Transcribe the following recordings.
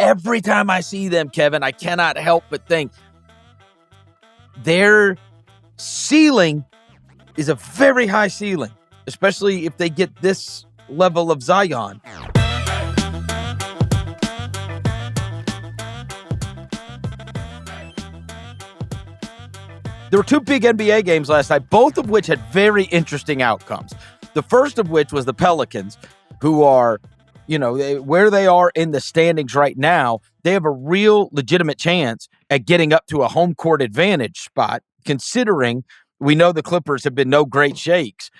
every time I see them, Kevin, I cannot help but think their ceiling is a very high ceiling, especially if they get this level of Zion. There were two big NBA games last night, both of which had very interesting outcomes. The first of which was the Pelicans, who are, where they are in the standings right now, they have a real legitimate chance at getting up to a home court advantage spot, considering we know the Clippers have been no great shakes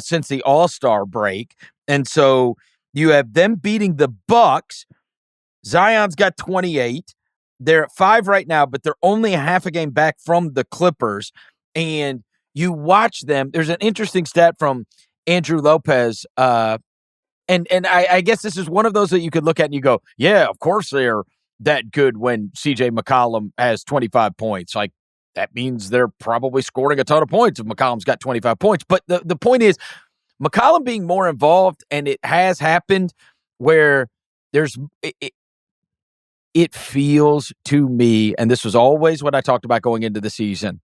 since the All-Star break. And so you have them beating the Bucks. Zion's got 28. They're at 5 right now, but they're only a half a game back from the Clippers. And you watch them. There's an interesting stat from Andrew Lopez. And I guess this is one of those that you could look at and you go, yeah, of course they're that good when CJ McCollum has 25 points. Like, that means they're probably scoring a ton of points if McCollum's got 25 points. But the point is, McCollum being more involved, and it has happened where there's it feels to me, and this was always what I talked about going into the season,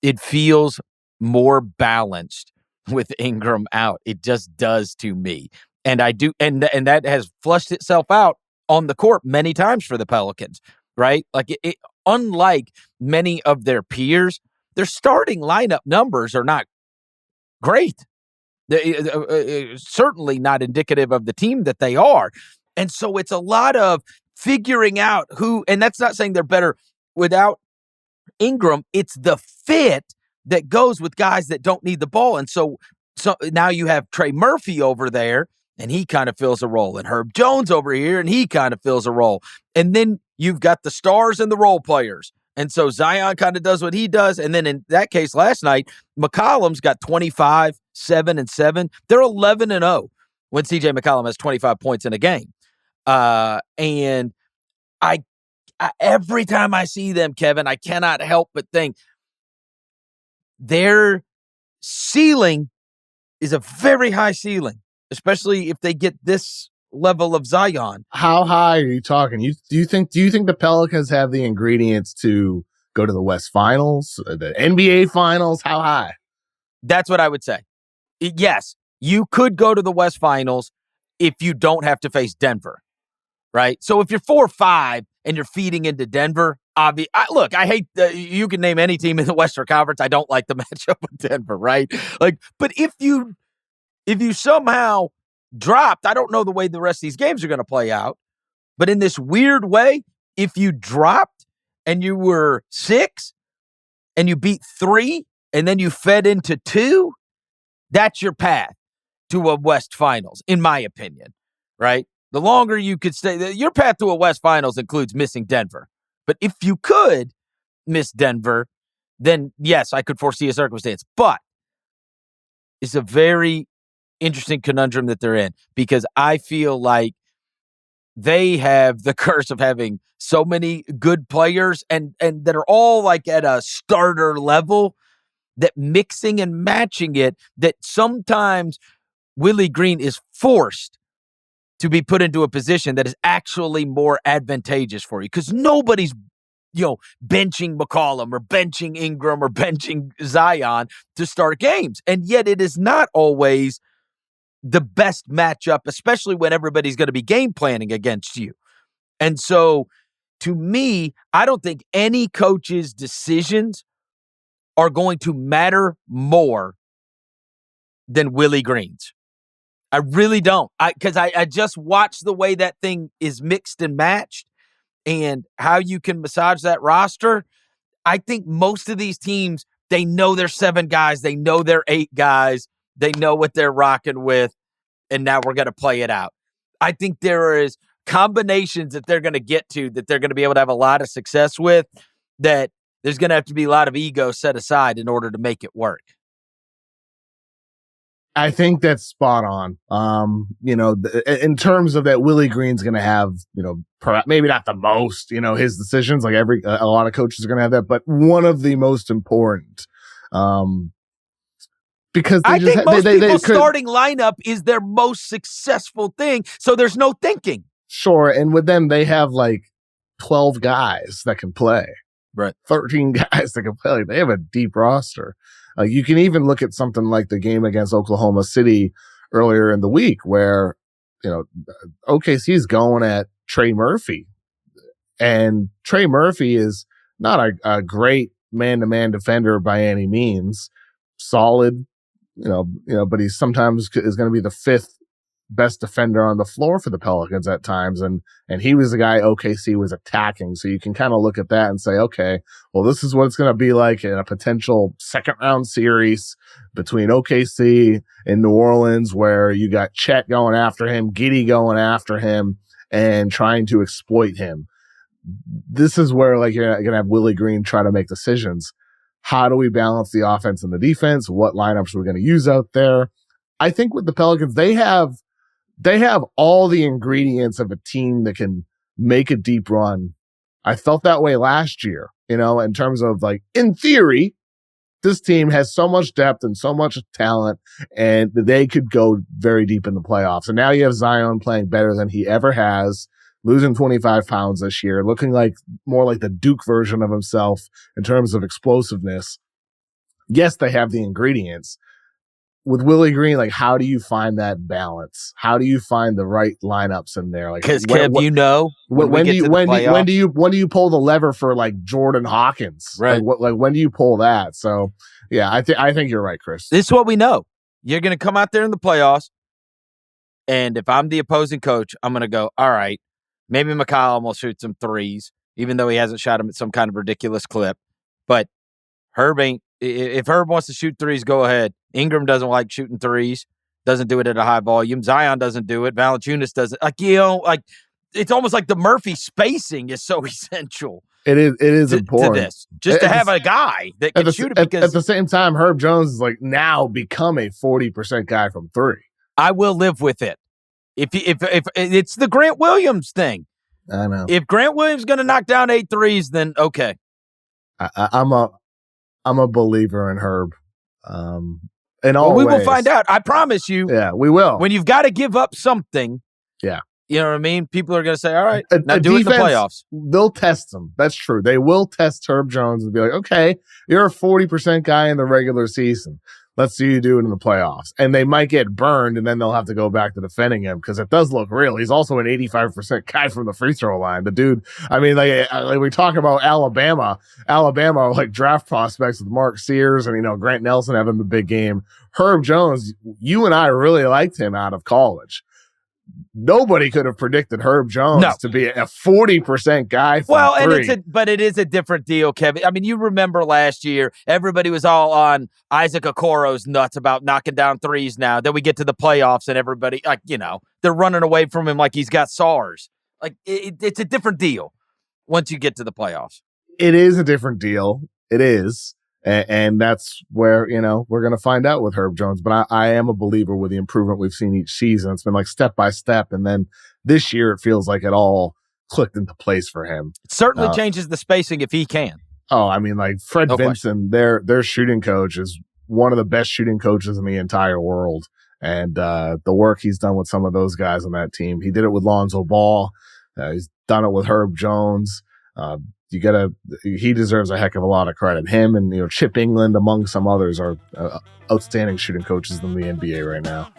it feels more balanced with Ingram out. It just does to me. And I do, and that has flushed itself out on the court many times for the Pelicans, right? Like, unlike many of their peers, their starting lineup numbers are not great. They're certainly not indicative of the team that they are. And so it's a lot of figuring out who, and that's not saying they're better without Ingram. It's the fit that goes with guys that don't need the ball. And so now you have Trey Murphy over there, and he kind of fills a role, and Herb Jones over here, and he kind of fills a role. And then you've got the stars and the role players. And so Zion kind of does what he does. And then in that case last night, McCollum's got 25, 7, and 7. They're 11-0 when CJ McCollum has 25 points in a game. And I every time I see them, Kevin, I cannot help but think their ceiling is a very high ceiling, especially if they get this level of Zion. How high are you talking? Do you think the Pelicans have the ingredients to go to the West Finals, the NBA Finals? How high? That's what I would say. Yes, you could go to the West Finals if you don't have to face Denver, right? So if you're 4-5 and you're feeding into Denver, look, I hate you can name any team in the Western Conference. I don't like the matchup with Denver, right? Like, but if you somehow dropped, I don't know the way the rest of these games are going to play out, but in this weird way, if you dropped and you were 6 and you beat 3 and then you fed into 2, that's your path to a West Finals, in my opinion, right? The longer you could stay, your path to a West Finals includes missing Denver. But if you could miss Denver, then yes, I could foresee a circumstance. But it's a very interesting conundrum that they're in, because I feel like they have the curse of having so many good players and that are all like at a starter level, that mixing and matching it, that sometimes Willie Green is forced to be put into a position that is actually more advantageous for you, because nobody's, benching McCollum or benching Ingram or benching Zion to start games. And yet it is not always the best matchup, especially when everybody's going to be game planning against you. And so to me, I don't think any coach's decisions are going to matter more than Willie Green's. I really don't. Because I just watch the way that thing is mixed and matched and how you can massage that roster. I think most of these teams, they know their 7 guys. They know their 8 guys. They know what they're rocking with. And now we're going to play it out. I think there is combinations that they're going to get to, that they're going to be able to have a lot of success with, that there's going to have to be a lot of ego set aside in order to make it work. I think that's spot on. In terms of that, Willie Green's going to have, maybe not the most, his decisions, like a lot of coaches are going to have that, but one of the most important. Because I think most people's starting lineup is their most successful thing, so there's no thinking. Sure, and with them, they have like 12 guys that can play. Right. 13 guys that can play. Like, they have a deep roster. You can even look at something like the game against Oklahoma City earlier in the week where, OKC is going at Trey Murphy. And Trey Murphy is not a great man-to-man defender by any means. Solid, but he sometimes is going to be the fifth best defender on the floor for the Pelicans at times. And he was the guy OKC was attacking. So you can kind of look at that and say, okay, well, this is what it's going to be like in a potential second round series between OKC and New Orleans, where you got Chet going after him, Giddey going after him, and trying to exploit him. This is where you're going to have Willie Green try to make decisions. How do we balance the offense and the defense? What lineups are we going to use out there? I think with the Pelicans, they have all the ingredients of a team that can make a deep run. I felt that way last year, in terms of in theory, this team has so much depth and so much talent, and they could go very deep in the playoffs. And now you have Zion playing better than he ever has, losing 25 pounds this year, looking more like the Duke version of himself in terms of explosiveness. Yes, they have the ingredients. With Willie Green, how do you find that balance? How do you find the right lineups in there? Because Kev, when do you pull the lever for Jordan Hawkins? Right. When do you pull that? So yeah, I think you're right, Chris. This is what we know. You're going to come out there in the playoffs, and if I'm the opposing coach, I'm going to go, all right, maybe McCollum will shoot some threes, even though he hasn't shot them at some kind of ridiculous clip. But Herb ain't. If Herb wants to shoot threes, go ahead. Ingram doesn't like shooting threes, doesn't do it at a high volume. Zion doesn't do it. Valanciunas doesn't. It's almost like the Murphy spacing is so essential. It is important to this, just to have a guy that can shoot it. Because at the same time, Herb Jones is now become a 40% guy from three. I will live with it. If it's the Grant Williams thing. I know. If Grant Williams is going to knock down 8 threes, then okay. I'm a believer in Herb. We will find out. I promise you. Yeah, we will. When you've got to give up something. Yeah. You know what I mean? People are going to say, all right, now do it in the playoffs. They'll test them. That's true. They will test Herb Jones and be like, okay, you're a 40% guy in the regular season. Let's see you do it in the playoffs. And they might get burned, and then they'll have to go back to defending him because it does look real. He's also an 85% guy from the free throw line. The dude, we talk about Alabama, draft prospects with Mark Sears and, Grant Nelson having the big game. Herb Jones, you and I really liked him out of college. Nobody could have predicted Herb Jones to be a 40% guy. But it is a different deal, Kevin. I mean, you remember last year, everybody was all on Isaac Okoro's nuts about knocking down threes now. Then we get to the playoffs and everybody, they're running away from him like he's got SARS. It's a different deal once you get to the playoffs. It is a different deal. It is. And that's where, we're going to find out with Herb Jones. But I am a believer with the improvement we've seen each season. It's been step by step. And then this year, it feels like it all clicked into place for him. It certainly changes the spacing if he can. Oh, Fred Vinson, their shooting coach, is one of the best shooting coaches in the entire world. And the work he's done with some of those guys on that team, he did it with Lonzo Ball. He's done it with Herb Jones. He deserves a heck of a lot of credit. Him and Chip England, among some others, are outstanding shooting coaches in the NBA right now.